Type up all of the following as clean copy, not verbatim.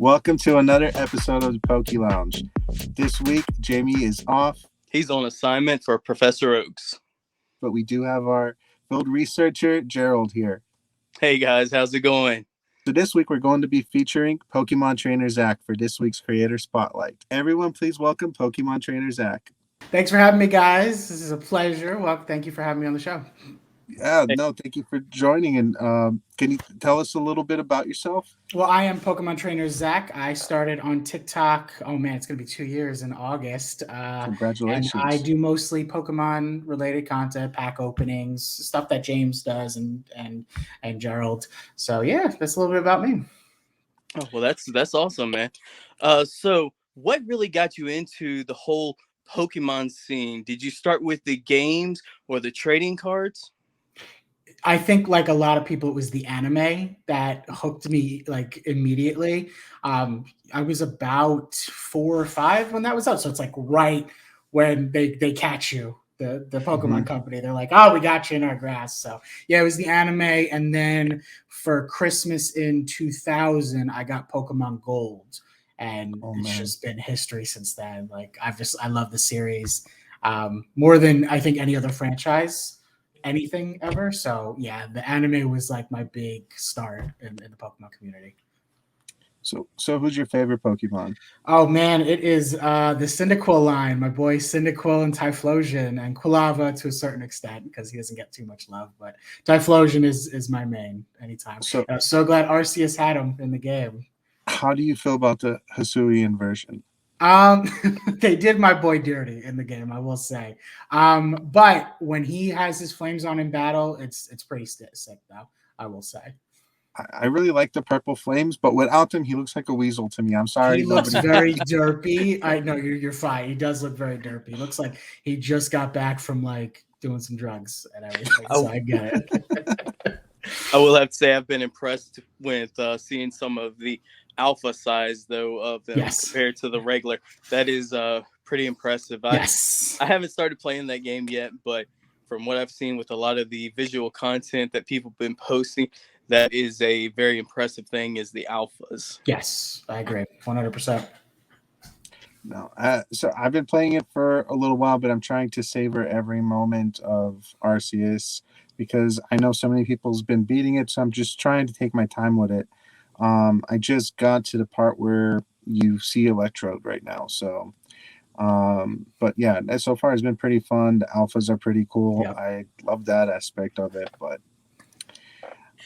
Welcome to another episode of the Poke Lounge. This week, Jamie is off. He's on assignment for Professor Oaks. But we do have our field researcher, Gerald, here. Hey guys, how's it going? So this week, we're going to be featuring Pokemon Trainer Zach for this week's Creator Spotlight. Everyone, please welcome Pokemon Trainer Zach. Thanks for having me, guys. This is a pleasure. Well, thank you for having me on the show. Yeah, no, thank you for joining. And can you tell us a little bit about yourself? Well, I am Pokemon Trainer Zach. I started on TikTok. Oh man, it's gonna be 2 years in August. Congratulations! And I do mostly Pokemon-related content, pack openings, stuff that James does, and Gerald. So yeah, that's a little bit about me. Oh well, that's awesome, man. So what really got you into the whole Pokemon scene? Did you start with the games or the trading cards? I think, like a lot of people, it was the anime that hooked me like immediately. I was about 4 or 5 when that was out, so it's like right when they catch you, the Pokemon company. They're like, "Oh, we got you in our grass." So yeah, it was the anime, and then for Christmas in 2000, I got Pokemon Gold, and it's just been history since then. Like I love the series more than I think any other franchise. Anything ever. So yeah, the anime was like my big start in the Pokemon community. So who's your favorite Pokemon? Oh man, it is the Cyndaquil line. My boy Cyndaquil and Typhlosion, and Quilava to a certain extent because he doesn't get too much love. But Typhlosion is my main anytime. So I'm so glad Arceus had him in the game. How do you feel about the Hisuian version? They did my boy dirty in the game, I will say. But when he has his flames on in battle, it's pretty sick though, I will say. I really like the purple flames, but without them, he looks like a weasel to me. I'm sorry. He looks very derpy. I know you're fine. He does look very derpy. He looks like he just got back from like doing some drugs and everything. So I get it. I will have to say I've been impressed with seeing some of the alpha size though of them compared to the regular. That is pretty impressive. I haven't started playing that game yet, but from what I've seen with a lot of the visual content that people have been posting, that is a very impressive thing, is the alphas. Yes, I agree 100%. No, so I've been playing it for a little while, but I'm trying to savor every moment of Arceus because I know so many people's been beating it, so I'm just trying to take my time with it. I just got to the part where you see Electrode right now. So, but yeah, so far it's been pretty fun. The alphas are pretty cool. Yep. I love that aspect of it. But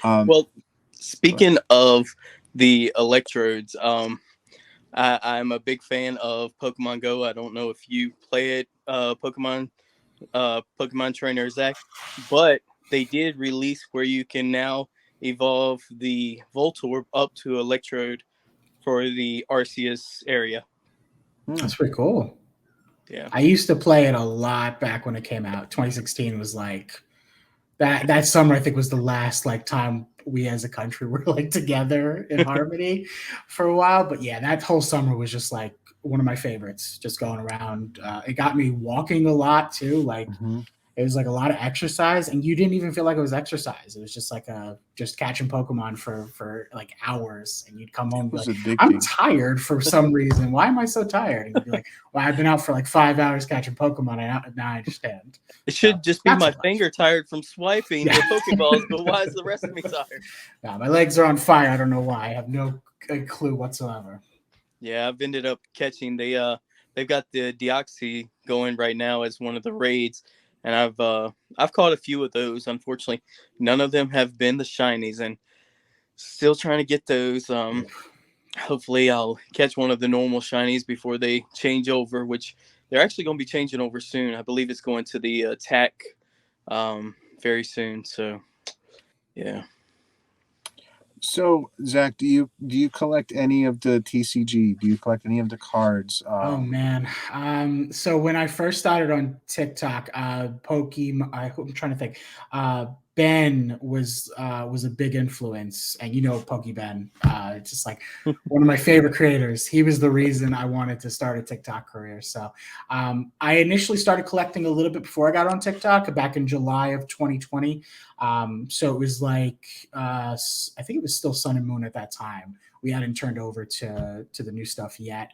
well, speaking of the Electrodes, I'm a big fan of Pokemon Go. I don't know if you play it, Pokemon Trainer Zach, but they did release where you can now evolve the Voltorb up to Electrode for the Arceus area. That's pretty cool. Yeah, I used to play it a lot back when it came out. 2016 was like that summer. I think was the last like time we as a country were like together in harmony for a while. But yeah, that whole summer was just like one of my favorites. Just going around. It got me walking a lot too. Like. It was like a lot of exercise, and you didn't even feel like it was exercise. It was just like just catching Pokemon for like hours, and you'd come home and be like, I'm tired for some reason. Why am I so tired? And you'd be like, well, I've been out for like 5 hours catching Pokemon, and now I understand. It should just be my finger tired from swiping the Pokeballs, but why is the rest of me tired? Nah, my legs are on fire. I don't know why. I have no clue whatsoever. Yeah, I've ended up catching they've got the Deoxys going right now as one of the raids. And I've caught a few of those. Unfortunately, none of them have been the shinies, and still trying to get those. Hopefully, I'll catch one of the normal shinies before they change over, which they're actually going to be changing over soon. I believe it's going to the attack very soon. So, yeah. So, Zach, do you collect any of the TCG? Do you collect any of the cards? Oh man! So when I first started on TikTok, Pokemon. I'm trying to think. Ben was a big influence, and PokeBen. It's just like one of my favorite creators. He was the reason I wanted to start a TikTok career. So I initially started collecting a little bit before I got on TikTok back in July of 2020. So it was like I think it was still Sun and Moon at that time, we hadn't turned over to the new stuff yet.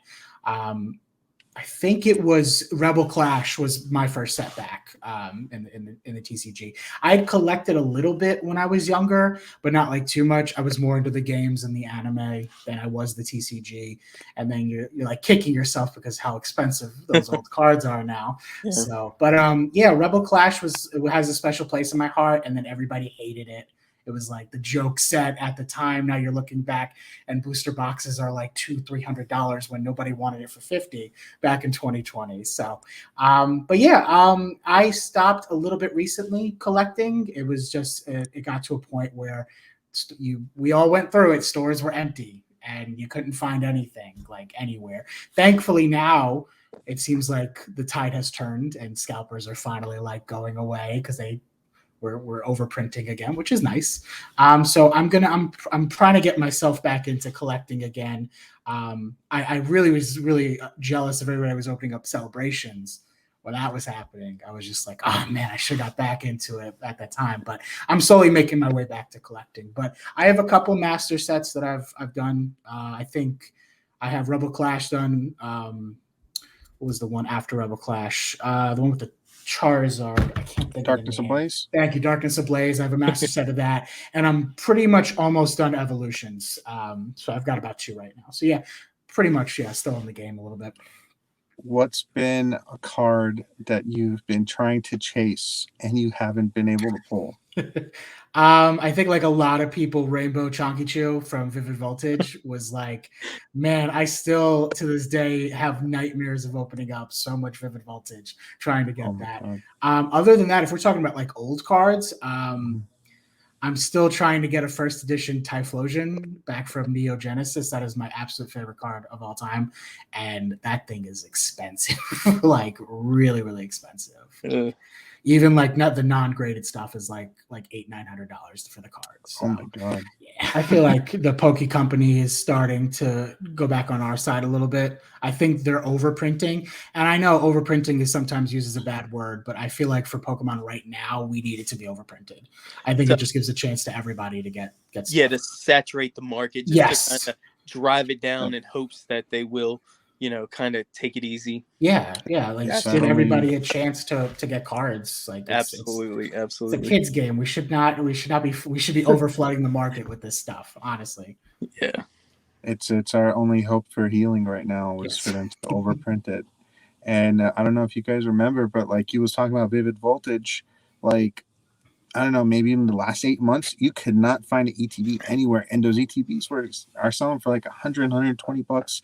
I think it was Rebel Clash was my first setback in the TCG. I had collected a little bit when I was younger, but not like too much. I was more into the games and the anime than I was the TCG. And then you're like kicking yourself because how expensive those old cards are now. Yeah. So, but yeah, Rebel Clash has a special place in my heart, and then everybody hated it. It was like the joke set at the time. Now you're looking back, and booster boxes are like $200-$300 when nobody wanted it for $50 back in 2020. So, but yeah, I stopped a little bit recently collecting. It was just it got to a point where we all went through it. Stores were empty, and you couldn't find anything like anywhere. Thankfully, now it seems like the tide has turned, and scalpers are finally like going away because we're overprinting again, which is nice. So I'm trying to get myself back into collecting again. I really was jealous of everybody was opening up celebrations when that was happening. I was just like, oh man, I should have got back into it at that time. But I'm slowly making my way back to collecting. But I have a couple master sets that I've done. I think I have Rebel Clash done. What was the one after Rebel Clash? The one with the Charizard. I can't think Darkness of the name. Ablaze. Thank you, Darkness Ablaze. I have a master set of that, and I'm pretty much almost done Evolutions. So I've got about 2 right now. So yeah, pretty much still in the game a little bit. What's been a card that you've been trying to chase and you haven't been able to pull? I think like a lot of people, Rainbow Chonky from Vivid Voltage was like, man, I still to this day have nightmares of opening up so much Vivid Voltage trying to get that. Other than that, if we're talking about like old cards, I'm still trying to get a first edition Typhlosion back from Neo Genesis. That is my absolute favorite card of all time. And that thing is expensive, like really, really expensive. Even like not the non-graded stuff is like $800-$900 for the cards. So, oh my god! Yeah, I feel like the Poke Company is starting to go back on our side a little bit. I think they're overprinting, and I know overprinting is sometimes used as a bad word, but I feel like for Pokemon right now, we need it to be overprinted. I think it just gives a chance to everybody to get stuff. To saturate the market, just to kind of drive it down in hopes that they will, kind of take it easy. Yeah, like just give everybody a chance to get cards. Like absolutely. It's a kids game. We should be overflooding the market with this stuff, honestly. Yeah. It's our only hope for healing right now was for them to overprint it. And I don't know if you guys remember, but like you was talking about Vivid Voltage, like I don't know, maybe in the last 8 months, you could not find an ETB anywhere, and those ETBs are selling for like $100, $120.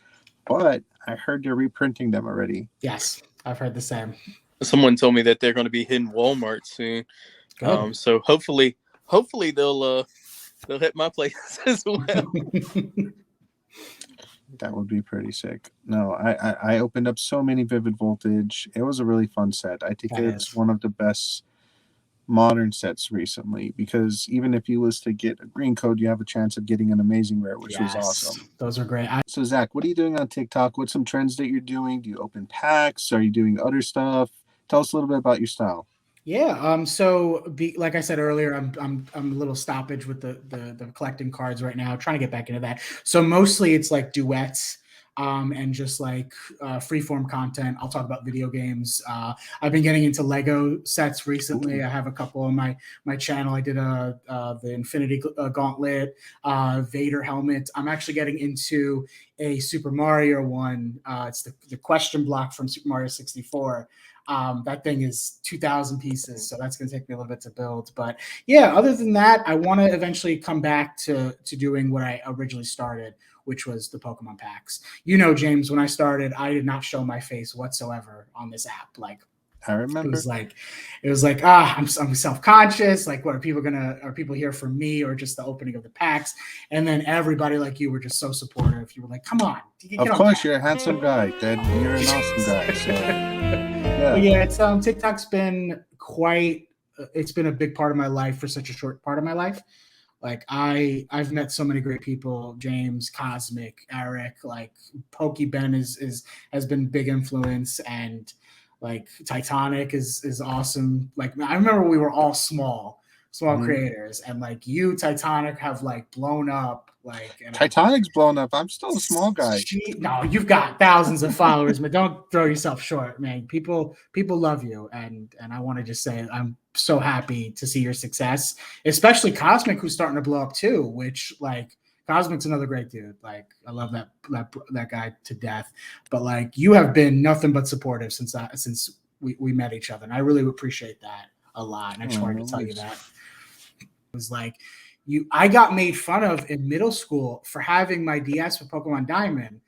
But I heard they're reprinting them already. Yes, I've heard the same. Someone told me that they're going to be hitting Walmart soon. So hopefully they'll hit my place as well. That would be pretty sick. No, I opened up so many Vivid Voltage. It was a really fun set. I think it's one of the best modern sets recently, because even if you was to get a green code, you have a chance of getting an amazing rare, which was awesome. Those are great. So Zach, what are you doing on TikTok? What's some trends that you're doing? Do you open packs? Are you doing other stuff? Tell us a little bit about your style. Yeah. Like I said earlier, I'm a little stoppage with the collecting cards right now, trying to get back into that. So mostly it's like duets. And just like freeform content. I'll talk about video games. I've been getting into Lego sets recently. I have a couple on my channel. I did the Infinity Gauntlet, Vader helmet. I'm actually getting into a Super Mario one. It's the question block from Super Mario 64. That thing is 2,000 pieces, so that's going to take me a little bit to build. But yeah, other than that, I want to eventually come back to doing what I originally started, which was the Pokemon packs. James, when I started, I did not show my face whatsoever on this app. Like, I remember. It was like, I'm self-conscious. Like, are people here for me or just the opening of the packs? And then everybody like you were just so supportive. You were like, come on. Of course, you're a handsome guy. Then you're an awesome guy. So yeah, it's TikTok's been it's been a big part of my life for such a short part of my life. Like I've met so many great people, James, Cosmic, Eric, like Pokey Ben has been big influence, and like Titanic is awesome. Like I remember we were all small creators, and like you, Titanic, have like blown up Like, and Titanic's blown up. I'm still a small guy. No, you've got thousands of followers, but don't throw yourself short, man. People love you, and I want to just say I'm so happy to see your success, especially Cosmic, who's starting to blow up too. Which, like, Cosmic's another great dude. Like, I love that guy to death. But like, you have been nothing but supportive since we met each other, and I really appreciate that a lot. And I just wanted to tell you that. It was like, I got made fun of in middle school for having my DS with Pokemon Diamond,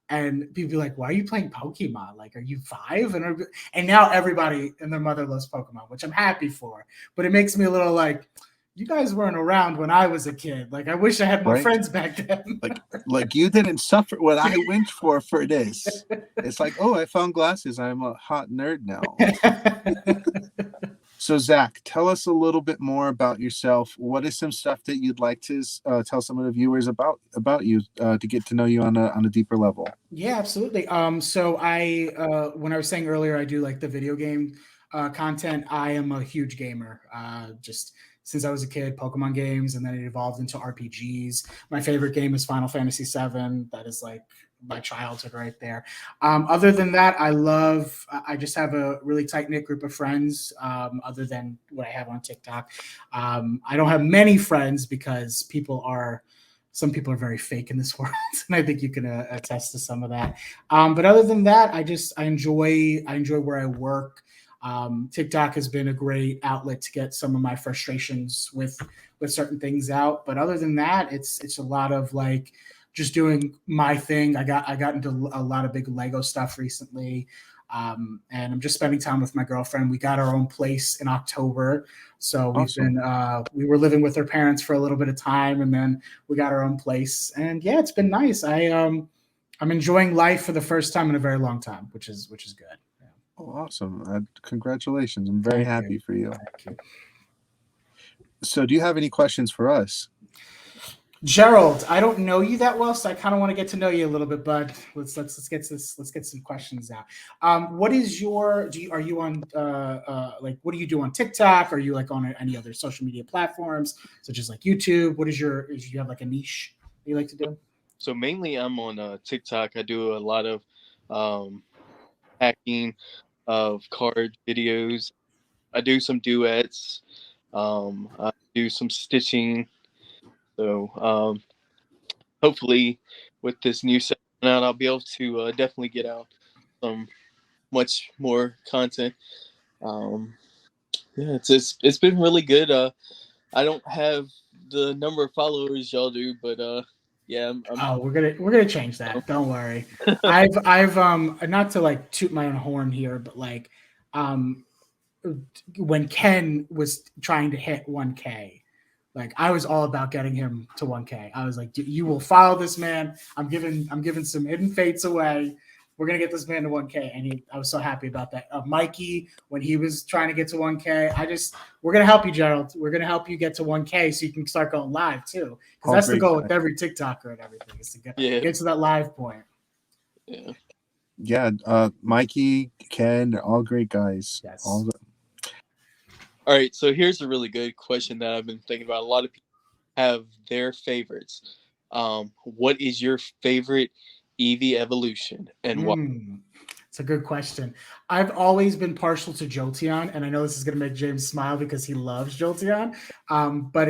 and people be like, "Why are you playing Pokemon? Like, are you 5?" And now everybody and their mother loves Pokemon, which I'm happy for. But it makes me a little like, you guys weren't around when I was a kid. Like, I wish I had more friends back then. like you didn't suffer what I went for this. It's like, oh, I found glasses. I'm a hot nerd now. So, Zach, tell us a little bit more about yourself. What is some stuff that you'd like to tell some of the viewers about you to get to know you on a deeper level? Yeah, absolutely. So I, when I was saying earlier, I do like the video game content. I am a huge gamer. Just since I was a kid, Pokemon games, and then it evolved into RPGs. My favorite game is Final Fantasy VII. That is like my childhood right there. Other than that, I just have a really tight-knit group of friends, other than what I have on TikTok. I don't have many friends because some people are very fake in this world, and I think you can attest to some of that. But other than that, I enjoy where I work. TikTok has been a great outlet to get some of my frustrations with certain things out. But other than that, it's a lot of like just doing my thing. I got into a lot of big Lego stuff recently. And I'm just spending time with my girlfriend. We got our own place in October. So we were living with our parents for a little bit of time, and then we got our own place. And yeah, it's been nice. I'm enjoying life for the first time in a very long time, which is good. Yeah. Oh, awesome. Congratulations. I'm very happy for you. Thank you. So do you have any questions for us? Gerald, I don't know you that well, so I kind of want to get to know you a little bit, bud. Let's get some questions out. What is are you on like, what do you do on TikTok? Are you like on any other social media platforms such as like YouTube? Do you have like a niche that you like to do? So mainly I'm on TikTok. I do a lot of hacking of card videos. I do some duets. I do some stitching. So hopefully with this new set out, I'll be able to definitely get out some much more content. Yeah, it's been really good. I don't have the number of followers y'all do, but yeah. We're gonna change that. Don't worry. I've not to like toot my own horn here, but like when Ken was trying to hit 1K, like I was all about getting him to 1K. I was like, you will follow this man. I'm giving some hidden fates away. We're gonna get this man to 1K, and I was so happy about that. Mikey, when he was trying to get to 1K, we're gonna help you, Gerald. We're gonna help you get to 1K so you can start going live too, because that's the goal with every TikToker and everything is to get to that live point. Yeah, Mikey, Ken, they're all great guys. Yes. All right, so here's a really good question that I've been thinking about. A lot of people have their favorites. What is your favorite Eevee evolution and why? It's a good question. I've always been partial to Jolteon, and I know this is going to make James smile because he loves Jolteon. But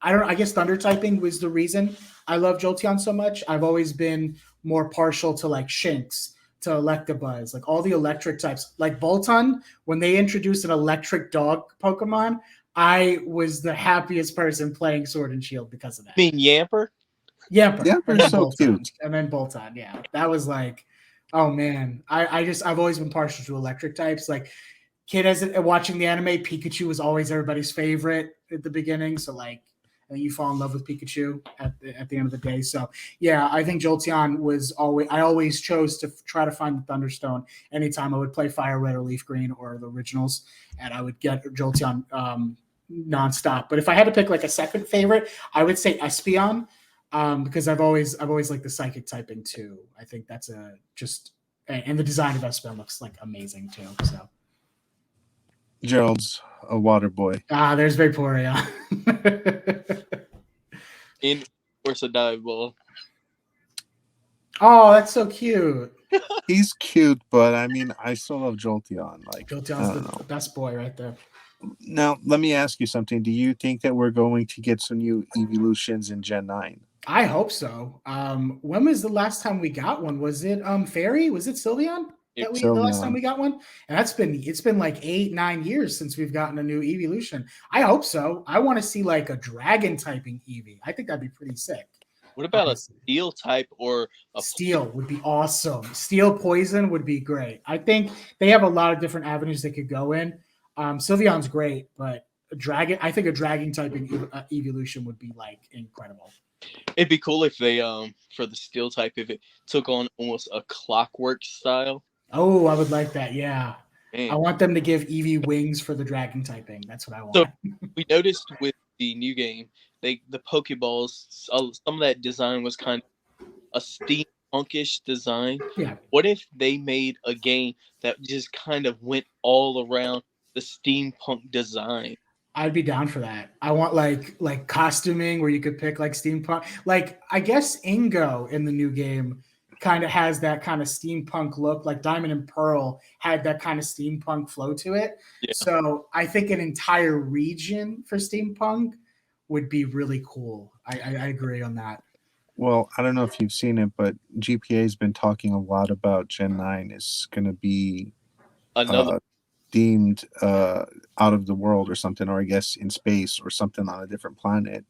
I guess Thunder typing was the reason I love Jolteon so much. I've always been more partial to like Shinx, to Electabuzz, like all the electric types. Like Bolton, when they introduced an electric dog Pokemon, I was the happiest person playing Sword and Shield because of that. You mean Yamper? Yamper's so cute. And then Bolton, yeah. That was like, oh man. I've always been partial to electric types. Like watching the anime, Pikachu was always everybody's favorite at the beginning. So like, and you fall in love with Pikachu at the end of the day. So yeah, I think Jolteon I always chose to try to find the Thunderstone anytime I would play Fire Red or Leaf Green or the originals, and I would get Jolteon nonstop. But if I had to pick like a second favorite, I would say Espeon, because I've always liked the psychic typing too. I think that's and the design of Espeon looks like amazing too. So Gerald's a water boy. There's Vaporeon. And of course, a dive ball. Oh, that's so cute. He's cute, but I mean, I still love Jolteon. Like, I Jolteon's don't the know. best boy right there. Now, let me ask you something. Do you think that we're going to get some new evolutions in Gen 9? I hope so. When was the last time we got one? Was it Fairy? Was it Sylveon that we the last time Sylveon. we got one? And it's been like 8-9 years since we've gotten a new evolution. I hope so. I want to see like a dragon typing Eevee. I think that'd be pretty sick. What about Honestly. a steel type or a Steel would be awesome. Steel poison would be great. I think they have a lot of different avenues they could go in. Sylveon's great, but I think a dragon typing evolution would be like incredible. It'd be cool if they for the steel type if it took on almost a clockwork style. Oh, I would like that. Yeah. Man. I want them to give Eevee wings for the dragon typing. That's what I want. So we noticed with the new game, the Pokeballs, some of that design was kind of a steampunkish design. Yeah. What if they made a game that just kind of went all around the steampunk design? I'd be down for that. I want like costuming where you could pick like steampunk. Like I guess Ingo in the new game kind of has that kind of steampunk look. Like Diamond and Pearl had that kind of steampunk flow to it. Yeah. So I think an entire region for steampunk would be really cool. I agree on that. Well, I don't know if you've seen it, but GPA has been talking a lot about Gen 9 is going to be Another deemed out of the world or something, or I guess in space or something on a different planet.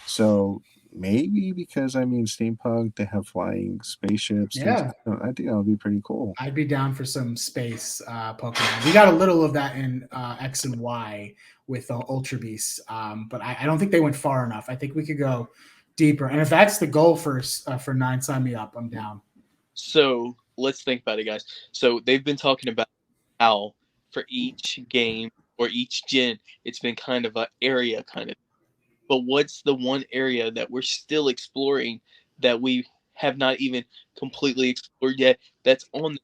So maybe because I mean steampunk, they have flying spaceships. Yeah, I think that would be pretty cool. I'd be down for some space Pokemon. We got a little of that in X and Y with Ultra Beasts, but I don't think they went far enough. I think we could go deeper, and if that's the goal for 9, sign me up. I'm down. So let's think about it, guys. So they've been talking about how for each game or each gen, it's been kind of an area kind of. But what's the one area that we're still exploring that we have not even completely explored yet? That's on.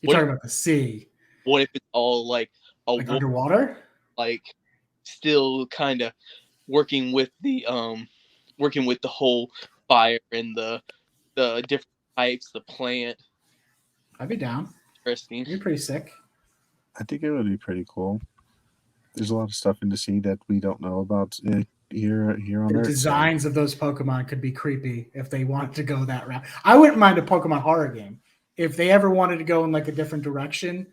You're talking about the sea. What if it's all like a like underwater? Like still kind of working with the whole fire and the different types, the plant. I'd be down. Interesting. You're pretty sick. I think it would be pretty cool. There's a lot of stuff in the sea that we don't know about here on Earth. The designs of those Pokemon could be creepy if they wanted to go that route. I wouldn't mind a Pokemon horror game. If they ever wanted to go in like a different direction,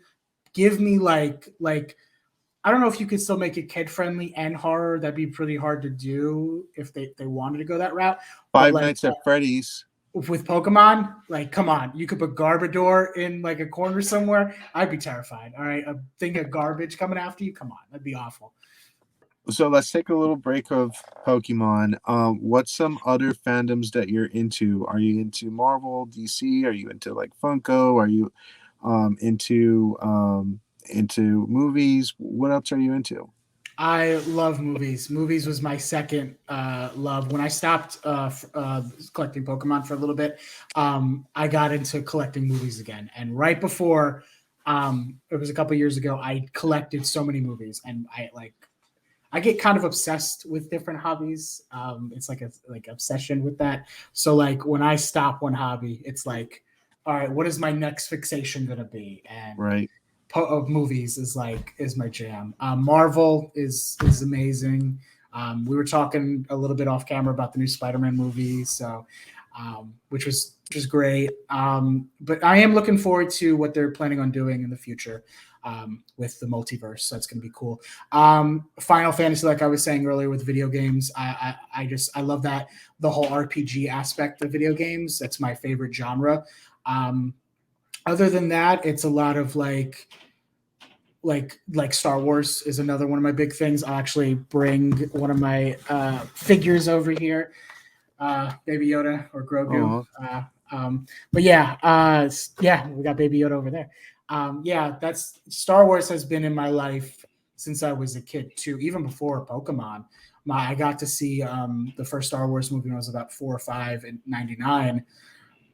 give me like I don't know if you could still make it kid friendly and horror. That'd be pretty hard to do if they wanted to go that route. Five Nights at Freddy's. With Pokemon, like, come on, you could put Garbodor in like a corner somewhere. I'd be terrified. All right, a thing of garbage coming after you. Come on, that'd be awful. So let's take a little break of Pokemon. What's some other fandoms that you're into? Are you into Marvel, DC? Are you into like Funko? Are you into movies? What else are you into? I love movies. Movies was my second love. When I stopped collecting Pokemon for a little bit, I got into collecting movies again. And right before, it was a couple years ago, I collected so many movies, and I get kind of obsessed with different hobbies. It's like a obsession with that. So like when I stop one hobby, it's like, all right, what is my next fixation gonna be? And right. Of movies is my jam. Marvel is amazing. We were talking a little bit off camera about the new Spider-Man movie, so which was great. But I am looking forward to what they're planning on doing in the future with the multiverse. So that's going to be cool. Final Fantasy, like I was saying earlier with video games, I love that the whole RPG aspect of video games. That's my favorite genre. Other than that, it's a lot of like Star Wars is another one of my big things. I'll actually bring one of my figures over here, Baby Yoda or Grogu. But yeah, we got Baby Yoda over there. That's Star Wars has been in my life since I was a kid too, even before Pokemon. I got to see the first Star Wars movie when I was about 4 or 5 in '99.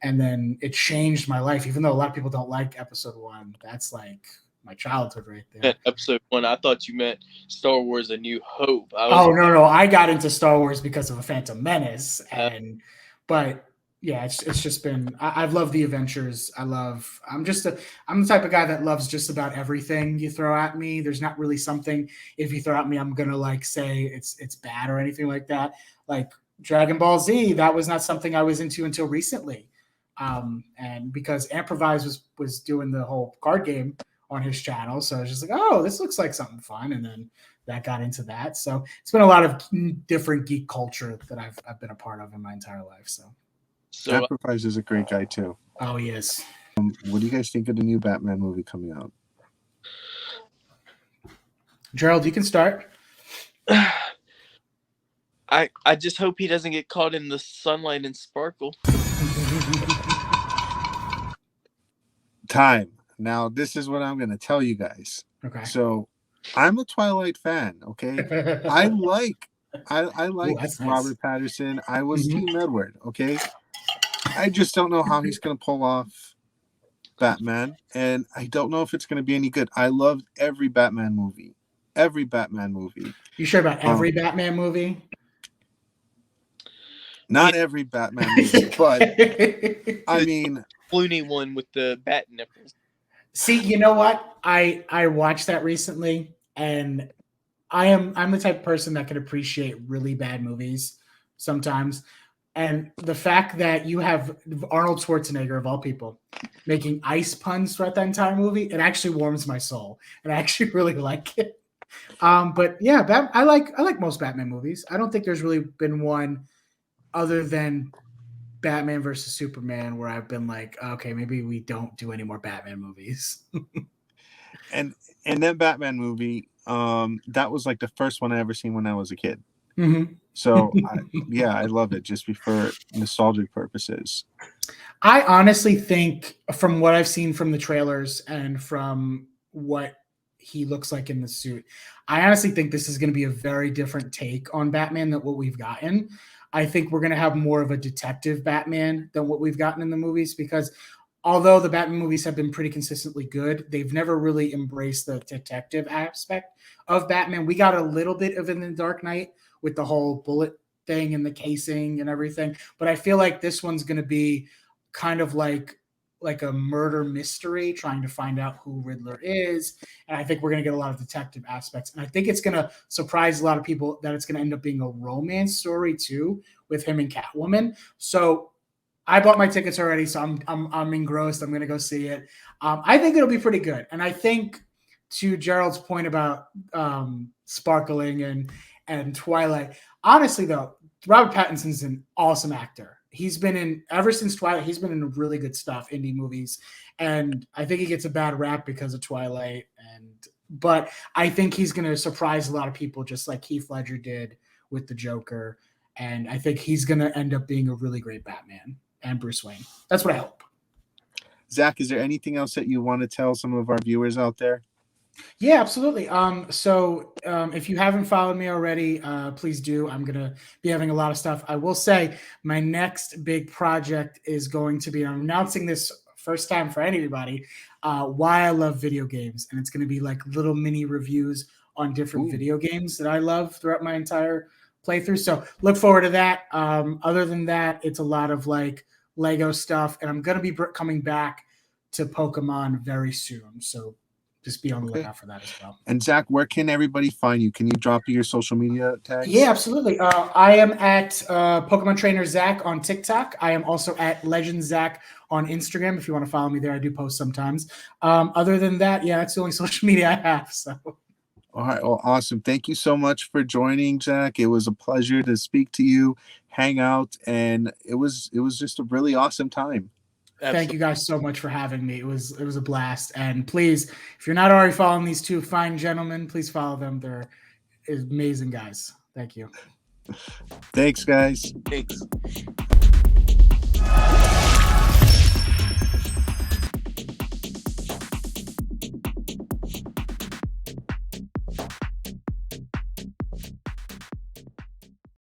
And then it changed my life, even though a lot of people don't like episode 1. That's like my childhood right there. At episode 1, I thought you meant Star Wars: A New Hope. Oh no, I got into Star Wars because of a Phantom Menace, but yeah, it's just been. I've loved the adventures. I'm the type of guy that loves just about everything you throw at me. There's not really something if you throw at me, I'm gonna like say it's bad or anything like that. Like Dragon Ball Z, that was not something I was into until recently, and because Improvise was doing the whole card game on his channel, so I was just like, oh, this looks like something fun, and then that got into that. So it's been a lot of different geek culture that I've been a part of in my entire life. So Improvise is a great guy too. Oh, he is. What do you guys think of the new Batman movie coming out? Gerald, you can start. I just hope he doesn't get caught in the sunlight and sparkle. Time. Now, this is what I'm going to tell you guys. Okay. So, I'm a Twilight fan. Okay, I like Ooh, Robert Pattinson. I was Team Edward. Okay, I just don't know how he's going to pull off Batman, and I don't know if it's going to be any good. I loved every Batman movie. Every Batman movie. You sure about every Batman movie? Not every Batman movie, but I mean, Clooney one with the bat nipples. See, you know what? I watched that recently, and I'm the type of person that can appreciate really bad movies sometimes. And the fact that you have Arnold Schwarzenegger, of all people, making ice puns throughout that entire movie, it actually warms my soul, and I actually really like it. But yeah, I like most Batman movies. I don't think there's really been one other than Batman versus Superman where I've been like, okay, maybe we don't do any more Batman movies. and that Batman movie, that was like the first one I ever seen when I was a kid. Mm-hmm. So I love it just for nostalgic purposes. I honestly think from what I've seen from the trailers and from what he looks like in the suit, I honestly think this is going to be a very different take on Batman than what we've gotten. I think we're going to have more of a detective Batman than what we've gotten in the movies, because although the Batman movies have been pretty consistently good, they've never really embraced the detective aspect of Batman. We got a little bit of it in The Dark Knight with the whole bullet thing and the casing and everything, but I feel like this one's going to be kind of like a murder mystery, trying to find out who Riddler is. And I think we're going to get a lot of detective aspects. And I think it's going to surprise a lot of people that it's going to end up being a romance story too, with him and Catwoman. So I bought my tickets already, so I'm engrossed. I'm going to go see it. I think it'll be pretty good. And I think, to Gerald's point about sparkling and Twilight, honestly though, Robert Pattinson's an awesome actor. He's been in, ever since Twilight, he's been in really good stuff, indie movies. And I think he gets a bad rap because of Twilight. But I think he's going to surprise a lot of people, just like Heath Ledger did with the Joker. And I think he's going to end up being a really great Batman and Bruce Wayne. That's what I hope. Zach, is there anything else that you want to tell some of our viewers out there? Yeah, absolutely. So if you haven't followed me already, please do. I'm going to be having a lot of stuff. I will say my next big project is going to be, I'm announcing this first time for anybody, why I love video games. And it's going to be like little mini reviews on different video games that I love throughout my entire playthrough. So look forward to that. Other than that, it's a lot of like Lego stuff. And I'm going to be coming back to Pokemon very soon. So just be on the lookout for that as well. And Zach, where can everybody find you? Can you drop your social media tags? Yeah, absolutely. I am at Pokemon Trainer Zach on TikTok. I am also at Legend Zach on Instagram. If you want to follow me there, I do post sometimes. Other than that, yeah, that's the only social media I have. So. All right. Well, awesome. Thank you so much for joining, Zach. It was a pleasure to speak to you, hang out, and it was just a really awesome time. Absolutely. Thank you guys so much for having me. It was a blast. And please, if you're not already following these two fine gentlemen, please follow them. They're amazing guys. Thank you. Thanks, guys. Thanks.